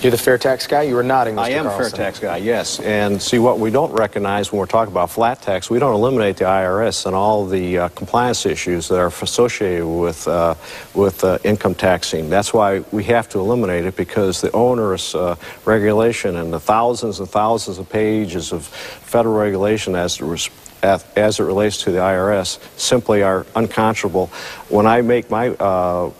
You're the fair tax guy? You were nodding, Mr. I am Carlson. a fair tax guy, yes. And see, what we don't recognize when we're talking about flat tax, we don't eliminate the IRS and all the compliance issues that are associated with income taxing. That's why we have to eliminate it, because the onerous regulation and the thousands and thousands of pages of federal regulation as it relates to the IRS simply are unconscionable. When I make my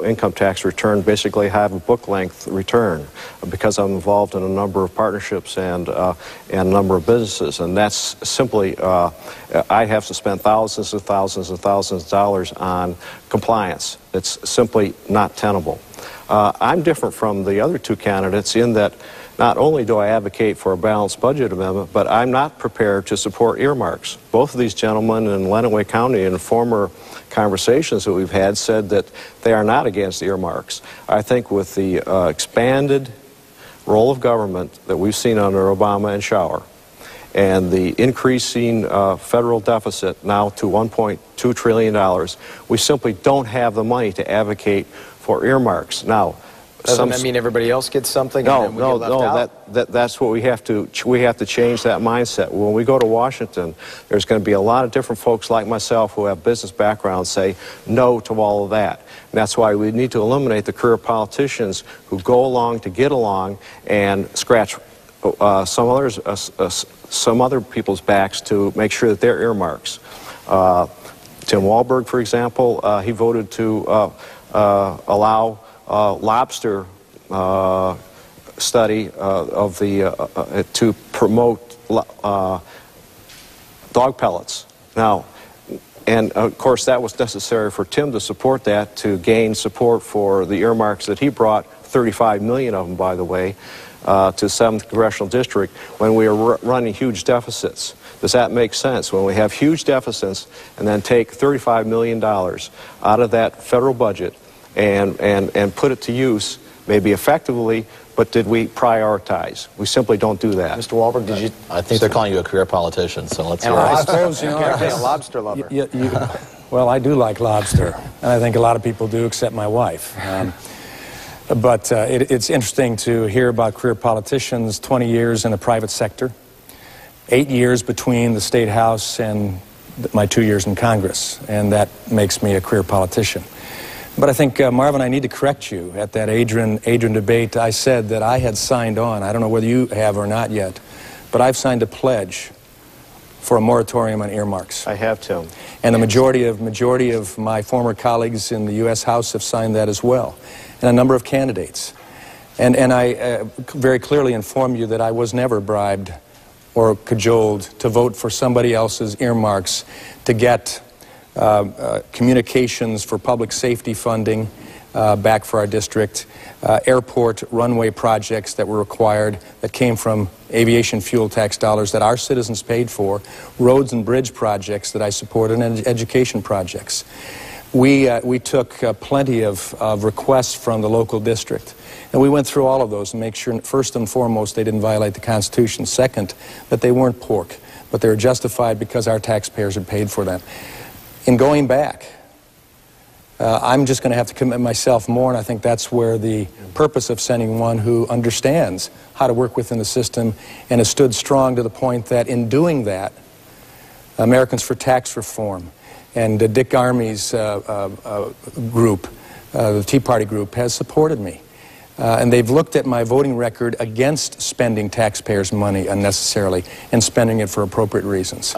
income tax return, basically I have a book-length return because I'm involved in a number of partnerships and a number of businesses, and that's simply, I have to spend thousands and thousands and thousands of dollars on compliance. It's simply not tenable. I'm different from the other two candidates in that not only do I advocate for a balanced budget amendment, but I'm not prepared to support earmarks. Both of these gentlemen in Lenawee County in former conversations that we've had said that they are not against earmarks. I think with the expanded role of government that we've seen under Obama and Shower, and the increasing federal deficit now to $1.2 trillion, we simply don't have the money to advocate for earmarks. Now, doesn't that mean everybody else gets something? No, and then we get left out? That's what we have to change that mindset. When we go to Washington, there's going to be a lot of different folks like myself who have business backgrounds say no to all of that. And that's why we need to eliminate the career politicians who go along to get along and scratch some other people's backs to make sure that they're earmarks. Tim Walberg, for example, he voted to allow lobster study of the to promote dog pellets. Now, and of course that was necessary for Tim to support that, to gain support for the earmarks that he brought, 35 million of them, by the way, to 7th Congressional District when we were running huge deficits. Does that make sense? When we have huge deficits and then take $35 million out of that federal budget and put it to use, maybe effectively, but did we prioritize? We simply don't do that. Mr. Walberg, did you? I think they're calling you a career politician, so let's hear it. I suppose, you know, a lobster lover. Well, I do like lobster, and I think a lot of people do, except my wife. But it's interesting to hear about career politicians, 20 years in the private sector, 8 years between the State House and my 2 years in Congress, and that makes me a career politician. But I think, Marvin, I need to correct you. At that Adrian debate, I said that I had signed on. I don't know whether you have or not yet, but I've signed a pledge for a moratorium on earmarks. I have, Tim. And the majority of my former colleagues in the U.S. House have signed that as well, and a number of candidates. And I very clearly inform you that I was never bribed or cajoled to vote for somebody else's earmarks to get communications for public safety funding back for our district, airport runway projects that were required that came from aviation fuel tax dollars that our citizens paid for, roads and bridge projects that I supported, and education projects. We took plenty of requests from the local district, and we went through all of those and make sure, first and foremost, they didn't violate the Constitution. Second, that they weren't pork, but they were justified because our taxpayers had paid for them. In going back, I'm just going to have to commit myself more, and I think that's where the purpose of sending one who understands how to work within the system and has stood strong to the point that in doing that, Americans for Tax Reform and Dick Armey's group, the Tea Party group, has supported me. And they've looked at my voting record against spending taxpayers' money unnecessarily and spending it for appropriate reasons.